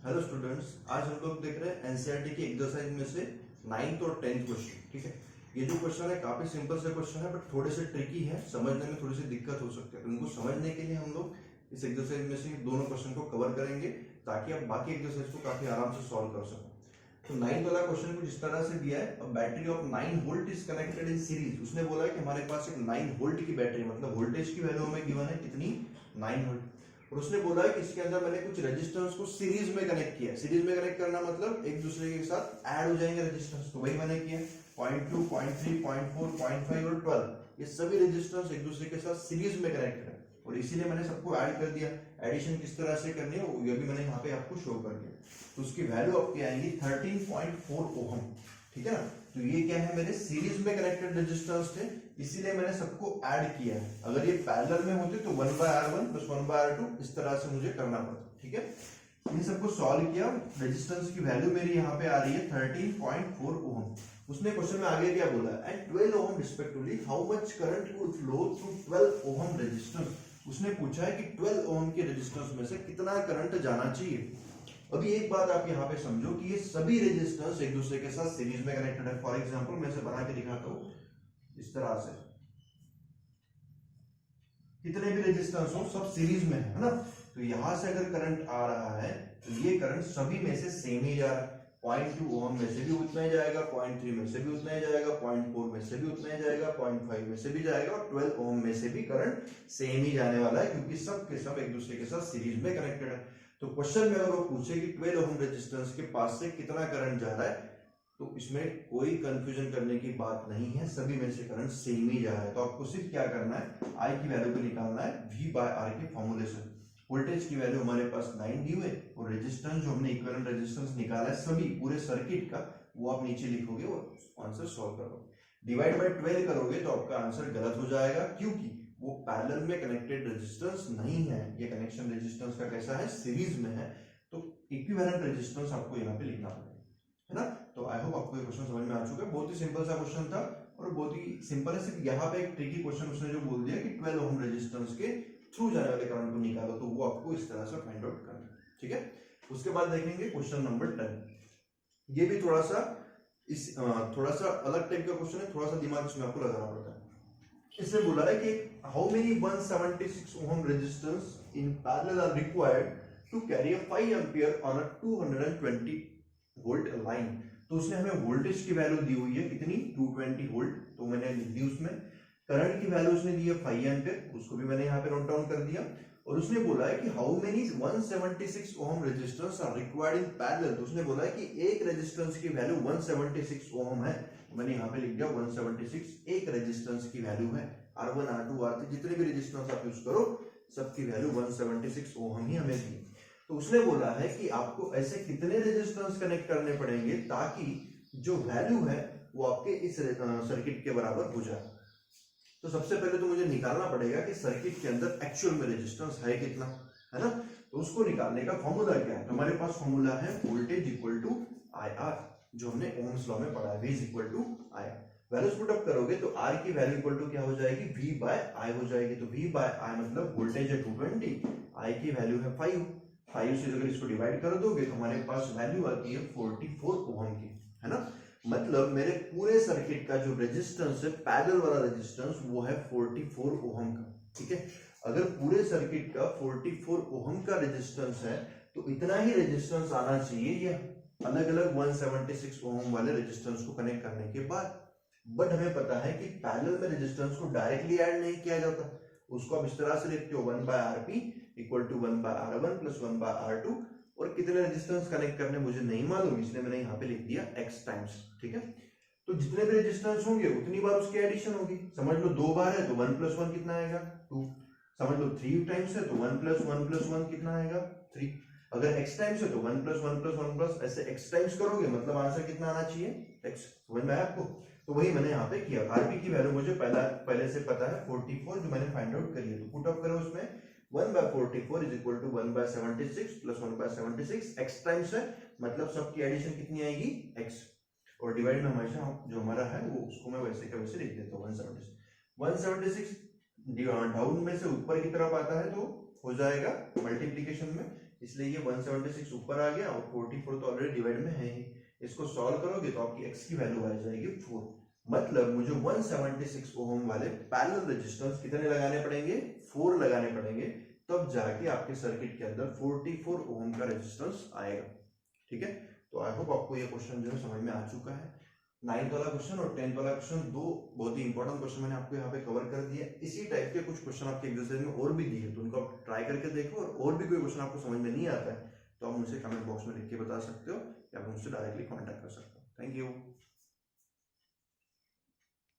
Hello students, आज हम लोग देख रहे हैं एनसीईआरटी की एक्सरसाइज में से 9th और 10th क्वेश्चन। ठीक है, ये जो क्वेश्चन है काफी सिंपल से क्वेश्चन है, बट थोड़े से ट्रिकी है, समझने में थोड़ी सी दिक्कत हो सकती है। तो इनको समझने के लिए हम लोग इस एक्सरसाइज में से दोनों क्वेश्चन को कवर करेंगे ताकि आप बाकी एक्सरसाइज को काफी आराम से सॉल्व कर सको। तो 9th वाला क्वेश्चन कुछ इस तरह से दिया है, battery of 9 volt is connected in series. उसने बोला है कि हमारे पास एक 9 वोल्ट की बैटरी, मतलब वोल्टेज की वैल्यू हमें गिवन है कितनी, 9 वोल्ट। और उसने बोला है कि इसके अंदर मैंने कुछ रेजिस्टेंस को सीरीज में कनेक्ट किया। सीरीज में कनेक्ट करना मतलब एक दूसरे के साथ ऐड हो जाएंगे रेजिस्टेंस, तो वही मैंने किया। 0.2, 0.3, 0.4, 0.5 और 12 ये सभी रेजिस्टेंस एक दूसरे के साथ सीरीज में कनेक्टेड है और इसीलिए मैंने सबको ऐड कर दिया। एडिशन किस तरह से करनी है ये भी मैंने यहाँ पे आपको शो कर दिया। तो उसकी वैल्यू आपकी आएंगी 13.4 ओहम। ठीक है ना, तो ये क्या है, मेरे सीरीज में कनेक्टेड रेजिस्टेंस थे, इसीलिए मैंने सबको ऐड किया है। अगर ये पैरेलल में होते तो 1/R1 + 1/R2 इस तरह से मुझे करना पड़ता। ठीक है, इन सबको सॉल्व किया, रेजिस्टेंस की वैल्यू मेरी यहाँ पे आ रही है 13.4 ओहम। उसने क्वेश्चन में आगे क्या बोला, at 12 ohm respectively how much current would flow through 12 ohm resistance. उसने पूछा है कि 12 ओहम के रेजिस्टेंस में से कितना करंट जाना चाहिए। अभी एक बात आप यहाँ पे समझो कि ये सभी रेजिस्टेंस एक दूसरे के साथ सीरीज में कनेक्टेड है। फॉर एग्जांपल मैं इसे बना के दिखाता हूँ इस तरह से, कितने भी रेजिस्टेंस हो सब सीरीज में है ना। तो यहां से अगर करंट आ रहा है तो ये करंट सभी में से सेम ही जा रहा है। 0.2 ओम में से भी उतना ही जाएगा, 0.3 में से भी उतना ही जाएगा, 0.4 में से भी उतना ही जाएगा, 0.5 में से भी जाएगा और 12 ओम में से भी करंट सेम ही जाने वाला है, क्योंकि सब के सब एक दूसरे के साथ सीरीज में कनेक्टेड है। तो क्वेश्चन में अगर वो पूछे कि 12 ओम रेजिस्टेंस के पास से कितना करंट जा रहा है, तो इसमें कोई कंफ्यूजन करने की बात नहीं है, सभी में से करंट सेम ही जा रहा है। तो आपको सिर्फ क्या करना है, आई की वैल्यू को निकालना है V/R के फॉर्मूले से। वोल्टेज की वैल्यू हमारे पास 9 दी हुई है और रेजिस्टेंस जो हमने इक्विवेलेंट रेजिस्टेंस निकाला है सभी पूरे सर्किट का, वो आप नीचे लिखोगे और आंसर सॉल्व करोगे। डिवाइड बाय 12 करोगे तो आपका आंसर गलत हो जाएगा, क्योंकि वो पैरेलल में कनेक्टेड रेजिस्टेंस नहीं है। ये कनेक्शन रेजिस्टेंस का कैसा है, सीरीज में है, तो इक्विवेलेंट रेजिस्टेंस आपको यहाँ पे लिखना पड़ेगा, है ना। तो आई होप आपको ये क्वेश्चन समझ में आ चुका है। बहुत ही सिंपल सा क्वेश्चन था और बहुत ही सिंपल है। सिर्फ यहाँ पे एक ट्रिकी क्वेश्चन उसने जो बोल दिया कि 12 ओम रेजिस्टेंस के थ्रू जाने वाले करंट को निकालो, तो वो आपको इस तरह से फाइंड आउट करना है। ठीक है, उसके बाद देखेंगे क्वेश्चन नंबर 10। ये भी थोड़ा सा अलग टाइप का क्वेश्चन है, थोड़ा सा दिमाग इसमें आपको लगाना पड़ता है। इसने बोला है कि how many 176 ohm resistance in parallel are required to carry a 5 ampere on a 220 volt line. तो उसने हमें वोल्टेज की वैल्यू दी हुई है कितनी, 220 वोल्ट, तो मैंने लिख दी। उसमें करंट की वैल्यू उसने दी है 5 एम्पीयर, उसको भी मैंने यहाँ पे नोट डाउन कर दिया। और उसने बोला है कि how many 176 ohm resistance R required in parallel. तो उसने बोला है कि एक रेजिस्टेंस की वैल्यू 176 ओम है, मैंने यहाँ पे लिख दिया 176 एक रेजिस्टेंस की वैल्यू है। R1, R2, R3 जितने भी रेजिस्टेंस आप यूज करो सबकी वैल्यू 176 ओम ही हमें दी। तो उसने बोला है कि आपको ऐसे कितने रेजिस्टेंस कनेक्ट करने पड़ेंगे ताकि जो वैल्यू है वो आपके इस सर्किट के बराबर हो जाए। तो सबसे पहले तो मुझे निकालना पड़ेगा कि सर्किट के अंदर एक्चुअल में रेजिस्टेंस है कितना, है ना। तो उसको निकालने का फॉर्मूला क्या है, तो हमारे पास फॉर्मूला है वोल्टेज इक्वल टू IR, जो हमने ओम्स लॉ में पढ़ा है, V equal to IR। Values put up करोगे तो R की वैल्यू इक्वल टू क्या हो जाएगी, V/I हो जाएगी। तो V/I मतलब वोल्टेज है 220, I की वैल्यू है 5 से अगर इसको डिवाइड कर दोगे तो हमारे पास वैल्यू आती है 44 ओम की, है ना। मतलब मेरे पूरे सर्किट का जो रेजिस्टेंस है, पैरेलल वाला रेजिस्टेंस, वो है 44 ओम का। ठीक है, अगर पूरे सर्किट का 44 ओम का रेजिस्टेंस है तो इतना ही रेजिस्टेंस आना चाहिए ये अलग अलग 176 ओम वाले रेजिस्टेंस को कनेक्ट करने के बाद। बट हमें पता है कि पैरेलल में रेजिस्टेंस को डायरेक्टली ऐड नहीं किया जाता, उसको आप इस तरह से लिखते हो 1/Rp equal to 1/R1 plus 1/R2। और कितने रेजिस्टेंस कनेक्ट करने मुझे नहीं मालूम, इसलिए मैंने यहाँ पे लिख दिया x टाइम्स। ठीक है, तो जितने भी रेजिस्टेंस होंगे उतनी बार उसकी एडिशन होगी। समझ लो 2 बार है तो 1 + 1 कितना आएगा, 2। समझ लो 3 टाइम्स है तो 1 + 1 + 1 कितना आएगा, 3। अगर x टाइम्स है तो 1 + 1 + 1 प्लस ऐसे x टाइम्स करोगे, मतलब आंसर कितना आना चाहिए, x। समझ में आया आपको। तो वही मैंने यहाँ पे किया। Rp की वैल्यू मुझे पहले से पता है 44, जो मैंने फाइंड आउट करी है। तो पुट अप करो उसमें 1/44 is equal to 1/76 plus 1/76, x times है, मतलब सबकी एडिशन कितनी आएगी, x। और डिवाइड में हमेशा जो हमारा है वो उसको मैं वैसे का वैसे लिख देता हूँ 176 डाउन में से ऊपर की तरफ आता है तो हो जाएगा मल्टीप्लीकेशन में, इसलिए ये 176 ऊपर आ गया और 44 तो ऑलरेडी डिवाइड में है ही। इसको सॉल्व करोगे तो आपकी x की वैल्यू आ जाएगी 4। मतलब मुझे 176 ओम वाले पैरेलल रेजिस्टेंस कितने लगाने पड़ेंगे, 4 लगाने पड़ेंगे, तब जाके आपके सर्किट के अंदर 44 ओम का रेजिस्टेंस आएगा। ठीक है, तो आई होप आपको ये क्वेश्चन जो है समझ में आ चुका है। 9th वाला क्वेश्चन और 10th वाला क्वेश्चन, दो बहुत ही इंपॉर्टेंट क्वेश्चन मैंने आपको यहाँ पे कवर कर दिया। इसी टाइप के कुछ क्वेश्चन आपके एक्सरसाइज में और भी दिए हैं, तो उनको आप ट्राई करके देखो, और भी कोई क्वेश्चन आपको समझ में नहीं आता है तो आप मुझसे कमेंट बॉक्स में लिख के बता सकते हो या आप मुझसे डायरेक्टली कॉन्टैक्ट कर सकते हो। Thank you.